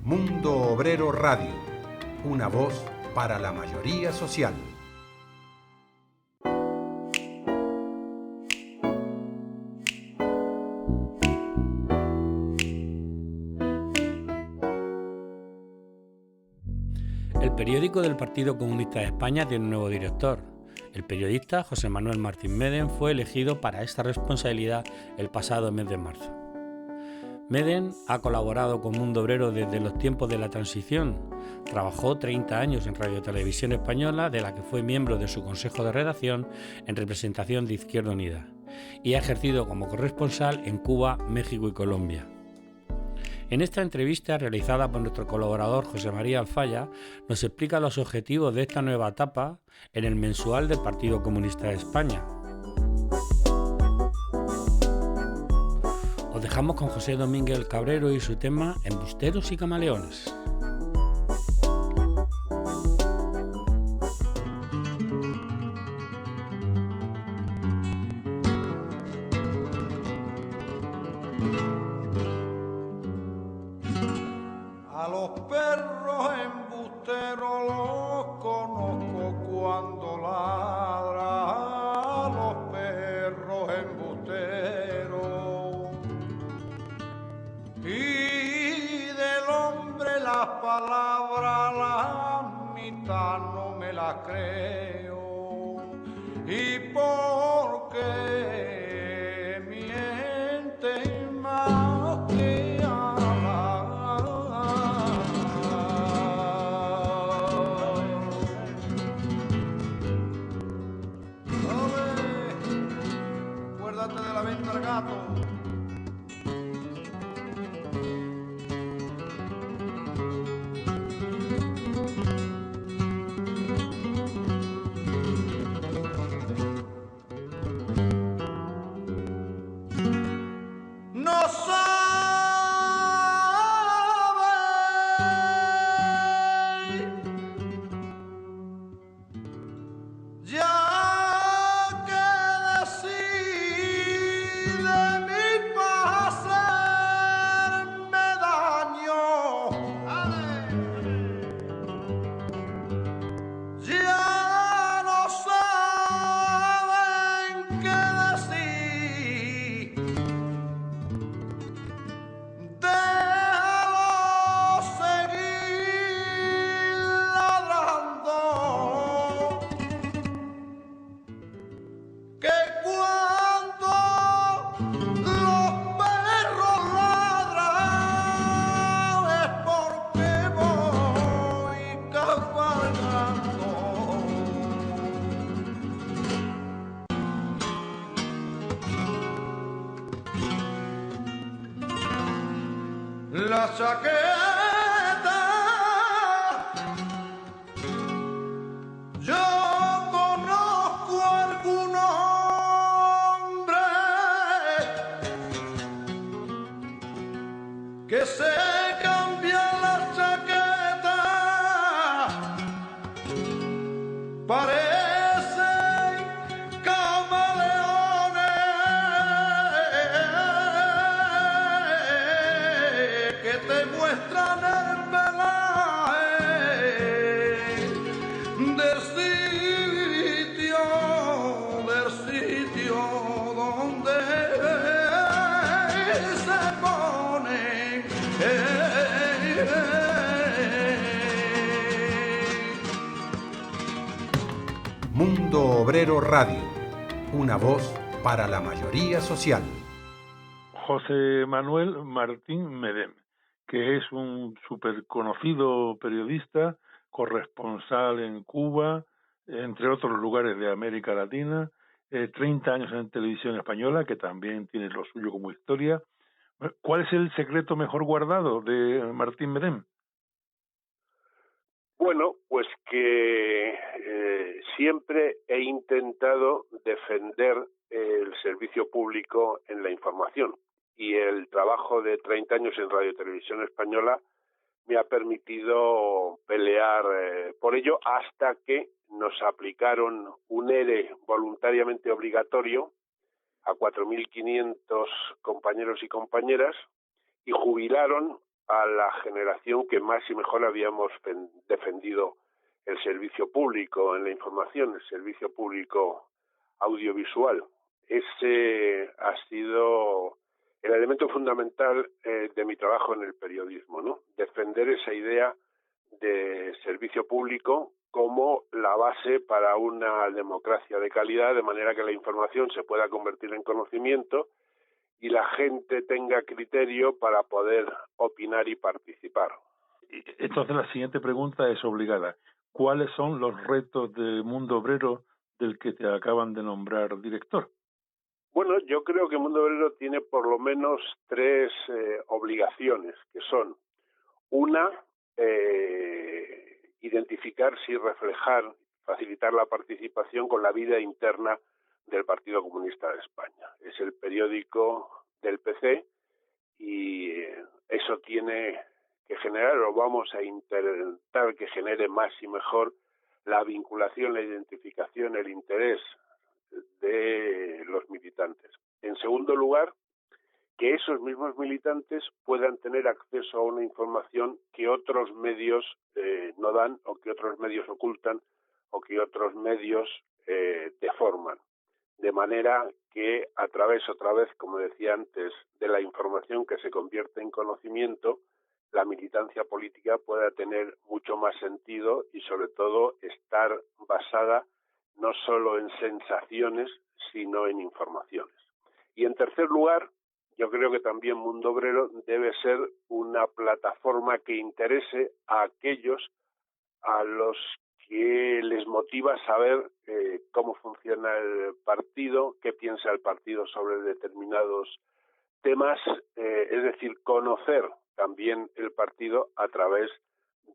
Mundo Obrero Radio, una voz para la mayoría social. El periódico del Partido Comunista de España tiene un nuevo director. El periodista José Manuel Martín Medem fue elegido para esta responsabilidad el pasado mes de marzo. Medem ha colaborado con Mundo Obrero desde los tiempos de la transición. Trabajó 30 años en Radio Televisión Española, de la que fue miembro de su consejo de redacción en representación de Izquierda Unida, y ha ejercido como corresponsal en Cuba, México y Colombia. En esta entrevista realizada por nuestro colaborador José María Alfaya, nos explica los objetivos de esta nueva etapa en el mensual del Partido Comunista de España. Os dejamos con José Domínguez Cabrero y su tema Embusteros y Camaleones. A los perros embusteros los conozco cuando ladran, a los perros embusteros. Y del hombre las palabras, la mitad no me las creo. ¿Y por qué mienten más que acuérdate de la venta al gato. No sabe ya que decir de mí para hacerme daño. Ya no saben qué decir. Déjalo seguir ladrando, que cuando los perros ladran es porque voy cabalgando. La chaqueta, yo conozco algún hombre que se cambia la chaqueta, parecen camaleones que te muestran el pelaje del sitio donde se ponen. Mundo Obrero Radio, una voz para la mayoría social. José Manuel Martín Medem, que es un súper conocido periodista, corresponsal en Cuba, entre otros lugares de América Latina, 30 años en televisión española, que también tiene lo suyo como historia. ¿Cuál es el secreto mejor guardado de Martín Medem? Bueno, pues que siempre he intentado defender el servicio público en la información, y el trabajo de 30 años en Radio Televisión Española me ha permitido pelear por ello, hasta que nos aplicaron un ERE voluntariamente obligatorio a 4.500 compañeros y compañeras y jubilaron a la generación que más y mejor habíamos defendido el servicio público en la información, el servicio público audiovisual. Ese ha sido el elemento fundamental de mi trabajo en el periodismo, ¿no? Defender esa idea de servicio público como la base para una democracia de calidad, de manera que la información se pueda convertir en conocimiento y la gente tenga criterio para poder opinar y participar. Entonces la siguiente pregunta es obligada. ¿Cuáles son los retos del mundo obrero del que te acaban de nombrar director? Bueno, yo creo que Mundo Obrero tiene por lo menos tres obligaciones, que son una, identificar, sí, reflejar, facilitar la participación con la vida interna del Partido Comunista de España. Es el periódico del PC y eso tiene que generar, o vamos a intentar que genere más y mejor, la vinculación, la identificación, el interés de los militantes. En segundo lugar, que esos mismos militantes puedan tener acceso a una información que otros medios no dan, o que otros medios ocultan, o que otros medios deforman. De manera que a través, otra vez, como decía antes, de la información que se convierte en conocimiento, la militancia política pueda tener mucho más sentido y, sobre todo, estar basada no solo en sensaciones, sino en informaciones. Y en tercer lugar, yo creo que también Mundo Obrero debe ser una plataforma que interese a aquellos a los que les motiva saber cómo funciona el partido, qué piensa el partido sobre determinados temas, es decir, conocer también el partido a través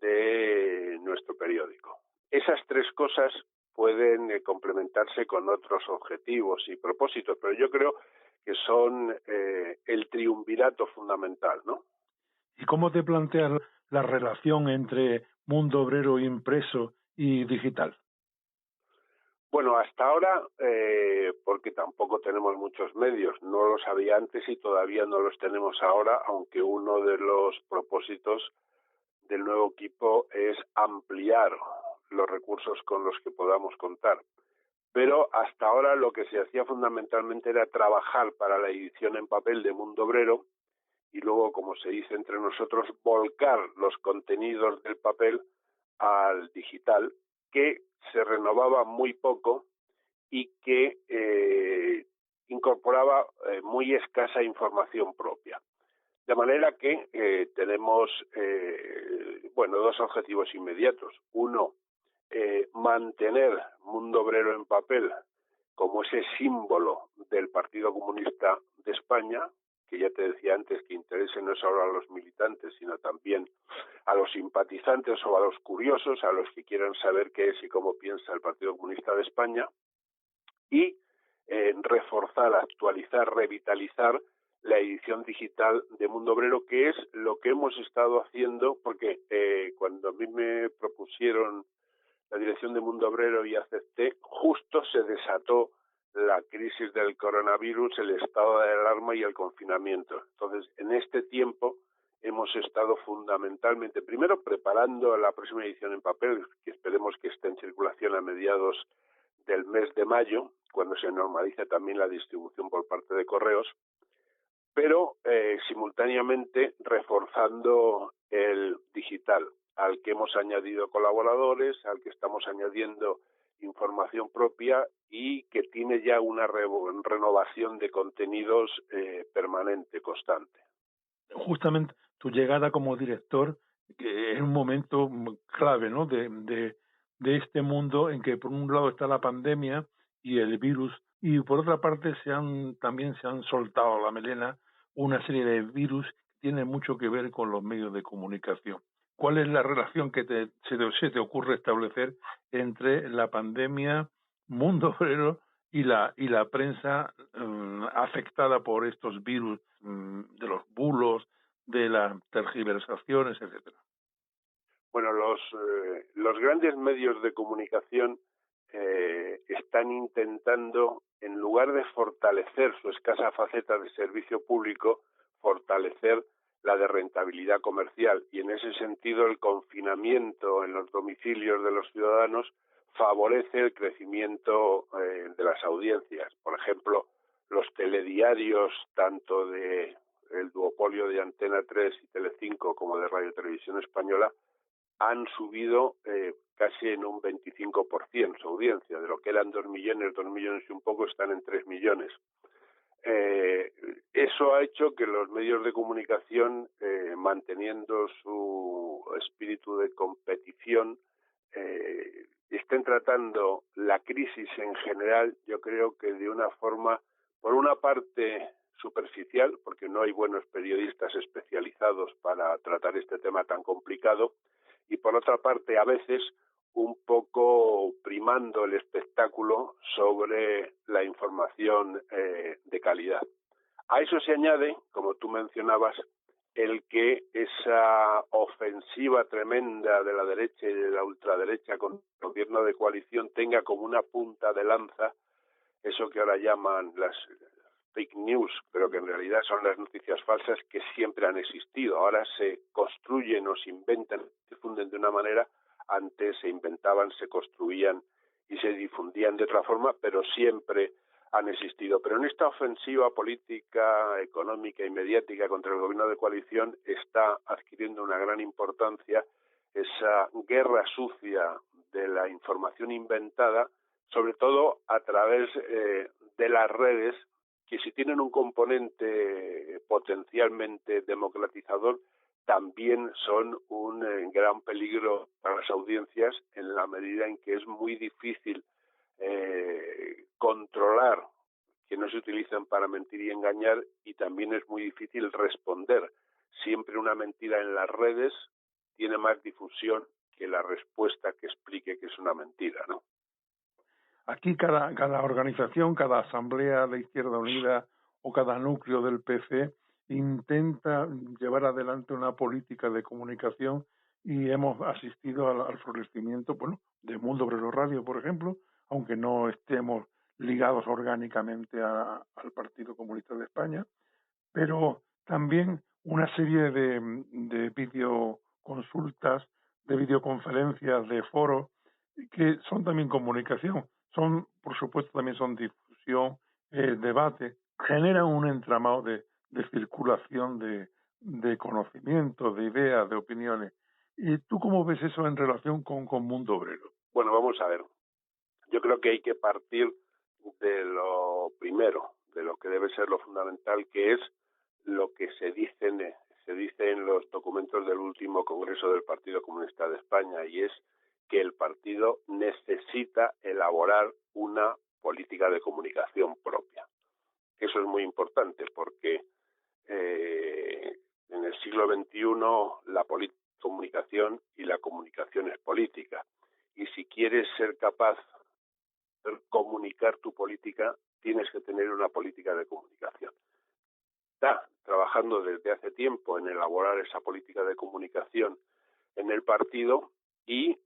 de nuestro periódico. Esas tres cosas pueden complementarse con otros objetivos y propósitos, pero yo creo que son el triunvirato fundamental, ¿no? ¿Y cómo te planteas la relación entre Mundo Obrero impreso y digital? Bueno, hasta ahora, porque tampoco tenemos muchos medios, no los había antes y todavía no los tenemos ahora, aunque uno de los propósitos del nuevo equipo es ampliar los recursos con los que podamos contar. Pero hasta ahora lo que se hacía fundamentalmente era trabajar para la edición en papel de Mundo Obrero y luego, como se dice entre nosotros, volcar los contenidos del papel al digital, que se renovaba muy poco y que incorporaba muy escasa información propia. De manera que tenemos dos objetivos inmediatos. Uno, mantener Mundo Obrero en papel como ese símbolo del Partido Comunista de España, que ya te decía antes que interese no solo a los militantes, sino también a los simpatizantes o a los curiosos, a los que quieran saber qué es y cómo piensa el Partido Comunista de España, y reforzar, actualizar, revitalizar la edición digital de Mundo Obrero, que es lo que hemos estado haciendo, porque cuando a mí me propusieron la dirección de Mundo Obrero y acepté, justo se desató la crisis del coronavirus, el estado de alarma y el confinamiento. Entonces, en este tiempo hemos estado fundamentalmente, primero preparando la próxima edición en papel, que esperemos que esté en circulación a mediados del mes de mayo, cuando se normalice también la distribución por parte de correos, pero simultáneamente reforzando el digital, al que hemos añadido colaboradores, al que estamos añadiendo información propia y que tiene ya una renovación de contenidos permanente, constante. Justamente tu llegada como director, que es un momento clave, ¿no?, de este mundo en que por un lado está la pandemia y el virus, y por otra parte también se han soltado la melena una serie de virus que tienen mucho que ver con los medios de comunicación. ¿Cuál es la relación que se te ocurre establecer entre la pandemia, Mundo Obrero y la prensa afectada por estos virus, de los bulos, de las tergiversaciones, etcétera? Bueno, los grandes medios de comunicación están intentando, en lugar de fortalecer su escasa faceta de servicio público, fortalecer la de rentabilidad comercial, y en ese sentido el confinamiento en los domicilios de los ciudadanos favorece el crecimiento de las audiencias. Por ejemplo, los telediarios, tanto de el duopolio de Antena 3 y Telecinco como de Radio Televisión Española, han subido casi en un 25% su audiencia. De lo que eran 2 millones y un poco, están en 3 millones. Eso ha hecho que los medios de comunicación, manteniendo su espíritu de competición, estén tratando la crisis en general, yo creo que de una forma, por una parte, superficial, porque no hay buenos periodistas especializados para tratar este tema tan complicado, y por otra parte, a veces, un poco primando el espectáculo sobre la información de calidad. A eso se añade, como tú mencionabas, el que esa ofensiva tremenda de la derecha y de la ultraderecha con el gobierno de coalición tenga como una punta de lanza eso que ahora llaman las fake news, pero que en realidad son las noticias falsas que siempre han existido. Ahora se construyen o se inventan, se difunden de una manera. Antes se inventaban, se construían y se difundían de otra forma, pero siempre han existido. Pero en esta ofensiva política, económica y mediática contra el gobierno de coalición está adquiriendo una gran importancia esa guerra sucia de la información inventada, sobre todo a través de las redes, que si tienen un componente potencialmente democratizador, también son un gran peligro para las audiencias, en la medida en que es muy difícil controlar que no se utilizan para mentir y engañar, y también es muy difícil responder. Siempre una mentira en las redes tiene más difusión que la respuesta que explique que es una mentira, ¿no? Aquí cada organización, cada asamblea de Izquierda Unida o cada núcleo del PC intenta llevar adelante una política de comunicación, y hemos asistido al florecimiento, de Mundo Obrero Radio, por ejemplo, aunque no estemos ligados orgánicamente al Partido Comunista de España, pero también una serie de videoconsultas, de videoconferencias, de foros, que son también comunicación, por supuesto, también son difusión, debate, generan un entramado de circulación de conocimientos, de ideas, de opiniones. ¿Y tú cómo ves eso en relación con Mundo Obrero? Bueno, vamos a ver. Yo creo que hay que partir de lo primero, de lo que debe ser lo fundamental, que es lo que se dice en los documentos del último Congreso del Partido Comunista de España, y es que el partido necesita elaborar una política de comunicación propia. Eso es muy importante porque en el siglo XXI la política es comunicación y la comunicación es política. Y si quieres ser capaz de comunicar tu política, tienes que tener una política de comunicación. Está trabajando desde hace tiempo en elaborar esa política de comunicación en el partido, y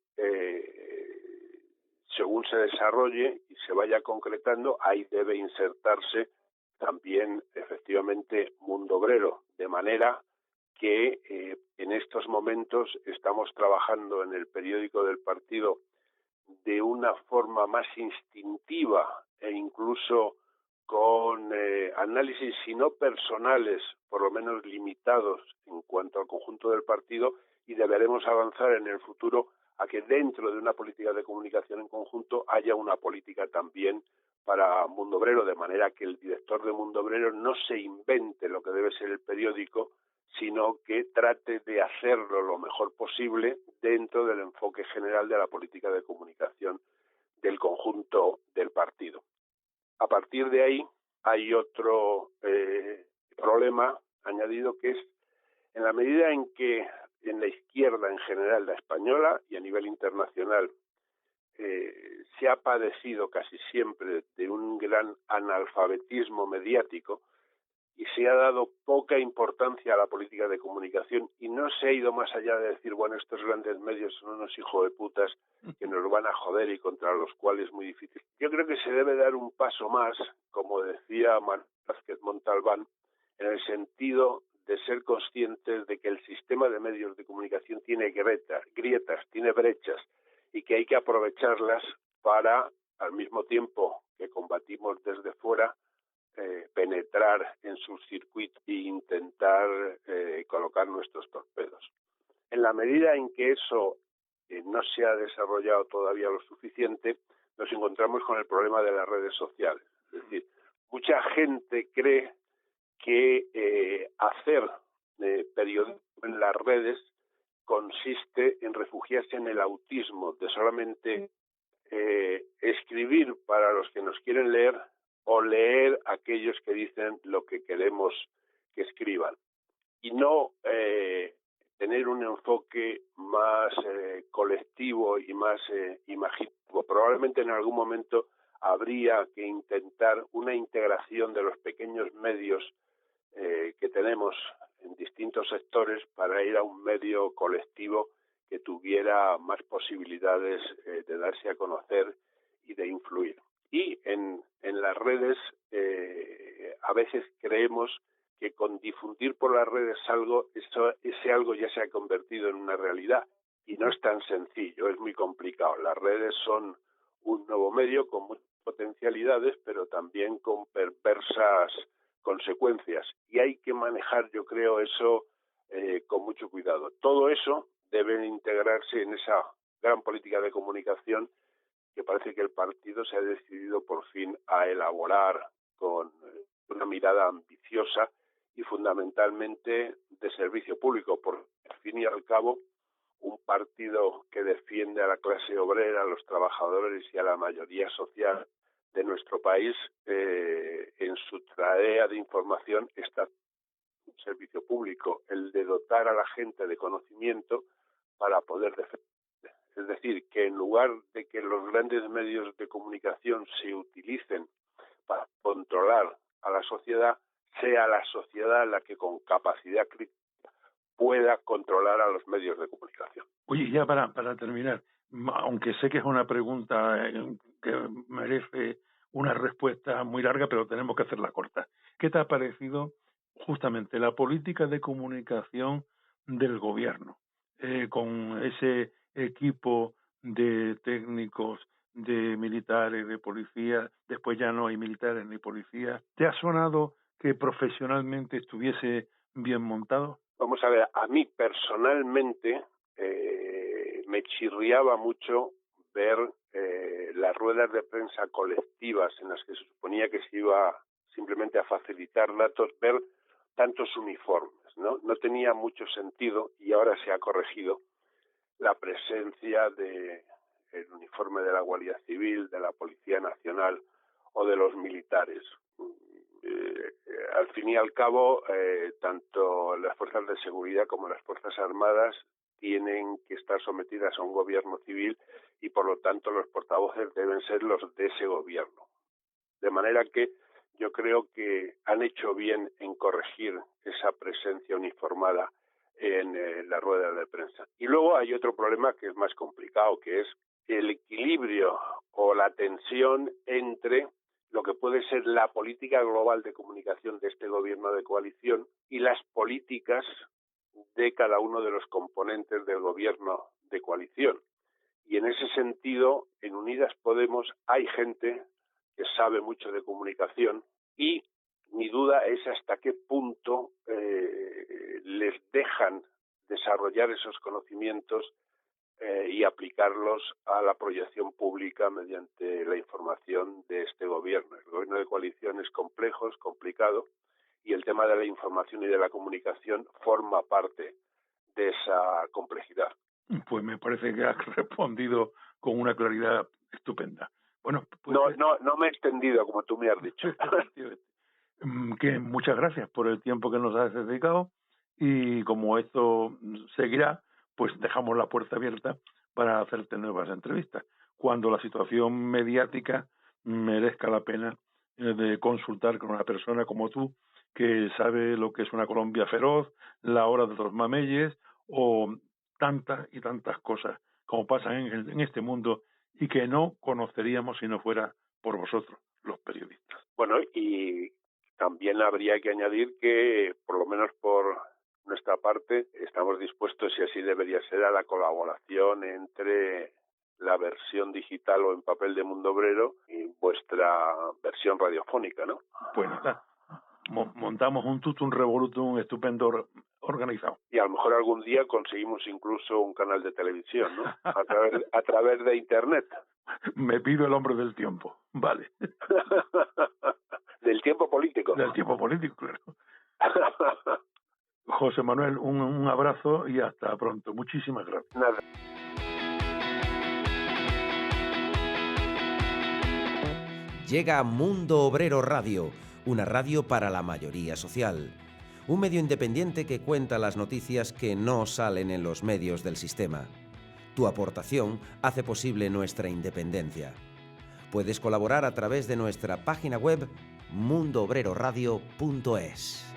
según se desarrolle y se vaya concretando, ahí debe insertarse también efectivamente Mundo Obrero, de manera que en estos momentos estamos trabajando en el periódico del partido de una forma más instintiva e incluso con análisis, si no personales, por lo menos limitados en cuanto al conjunto del partido, y deberemos avanzar en el futuro a que dentro de una política de comunicación en conjunto haya una política también para Mundo Obrero, de manera que el director de Mundo Obrero no se invente lo que debe ser el periódico, sino que trate de hacerlo lo mejor posible dentro del enfoque general de la política de comunicación del conjunto del partido. A partir de ahí hay otro problema añadido, que es en la medida en que en la izquierda en general, la española y a nivel internacional, se ha padecido casi siempre de un gran analfabetismo mediático y se ha dado poca importancia a la política de comunicación, y no se ha ido más allá de decir, bueno, estos grandes medios son unos hijos de putas que nos van a joder y contra los cuales es muy difícil. Yo creo que se debe dar un paso más, como decía Manuel Vázquez Montalbán, en el sentido de ser conscientes de que el sistema de medios de comunicación tiene grietas, tiene brechas, y que hay que aprovecharlas para, al mismo tiempo que combatimos desde fuera, penetrar en sus circuitos e intentar colocar nuestros torpedos. En la medida en que eso no se ha desarrollado todavía lo suficiente, nos encontramos con el problema de las redes sociales. Es decir, mucha gente cree que hacer periodismo en las redes consiste en refugiarse en el autismo de solamente escribir para los que nos quieren leer o leer aquellos que dicen lo que queremos que escriban, y no tener un enfoque más colectivo y más imaginativo. Probablemente en algún momento habría que intentar una integración de los pequeños medios que tenemos en distintos sectores para ir a un medio colectivo que tuviera más posibilidades de darse a conocer y de influir. Y en las redes a veces creemos que con difundir por las redes algo, ese algo ya se ha convertido en una realidad, y no es tan sencillo, es muy complicado. Las redes son un nuevo medio con muchas potencialidades, pero también con perversas consecuencias, y hay que manejar, yo creo, eso con mucho cuidado. Todo eso debe integrarse en esa gran política de comunicación que parece que el partido se ha decidido por fin a elaborar con una mirada ambiciosa y fundamentalmente de servicio público, porque al fin y al cabo un partido que defiende a la clase obrera, a los trabajadores y a la mayoría social de nuestro país, en su tarea de información está un servicio público, el de dotar a la gente de conocimiento para poder defender. Es decir, que en lugar de que los grandes medios de comunicación se utilicen para controlar a la sociedad, sea la sociedad la que con capacidad crítica pueda controlar a los medios de comunicación. Oye, ya para terminar, aunque sé que es una pregunta que merece una respuesta muy larga, pero tenemos que hacerla corta. ¿Qué te ha parecido justamente la política de comunicación del gobierno, con ese equipo de técnicos, de militares, de policías? Después ya no hay militares ni policías. ¿Te ha sonado que profesionalmente estuviese bien montado? Vamos a ver, a mí personalmente me chirriaba mucho ver las ruedas de prensa colectivas en las que se suponía que se iba simplemente a facilitar datos, ver tantos uniformes, ¿no? No tenía mucho sentido, y ahora se ha corregido, la presencia del uniforme de la Guardia Civil, de la Policía Nacional o de los militares. Al fin y al cabo, tanto las fuerzas de seguridad como las fuerzas armadas tienen que estar sometidas a un gobierno civil, y por lo tanto los portavoces deben ser los de ese gobierno. De manera que yo creo que han hecho bien en corregir esa presencia uniformada en la rueda de prensa. Y luego hay otro problema que es más complicado, que es el equilibrio o la tensión entre lo que puede ser la política global de comunicación de este gobierno de coalición y las políticas de cada uno de los componentes del gobierno de coalición. Y en ese sentido, en Unidas Podemos hay gente que sabe mucho de comunicación, y mi duda es hasta qué punto les dejan desarrollar esos conocimientos y aplicarlos a la proyección pública mediante la información de este gobierno. El gobierno de coalición es complejo, es complicado, y el tema de la información y de la comunicación forma parte de esa complejidad. Pues me parece que has respondido con una claridad estupenda. Bueno, pues no me he extendido como tú me has dicho. Que muchas gracias por el tiempo que nos has dedicado, y como esto seguirá, pues dejamos la puerta abierta para hacerte nuevas entrevistas cuando la situación mediática merezca la pena de consultar con una persona como tú, que sabe lo que es una Colombia feroz, la hora de los mameyes o tantas y tantas cosas como pasan en este mundo, y que no conoceríamos si no fuera por vosotros, los periodistas. Bueno, y También habría que añadir que, por lo menos por nuestra parte, estamos dispuestos, y así debería ser, a la colaboración entre la versión digital o en papel de Mundo Obrero y vuestra versión radiofónica, ¿no? Pues nada, montamos un tutum revolutum estupendo organizado. Y a lo mejor algún día conseguimos incluso un canal de televisión, ¿no? A través de Internet. Me pido el hombre del tiempo, vale. Del tiempo político. Del tiempo político, claro. José Manuel, un abrazo y hasta pronto. Muchísimas gracias. Nada. Llega Mundo Obrero Radio, una radio para la mayoría social. Un medio independiente que cuenta las noticias que no salen en los medios del sistema. Tu aportación hace posible nuestra independencia. Puedes colaborar a través de nuestra página web mundoobreradio.es.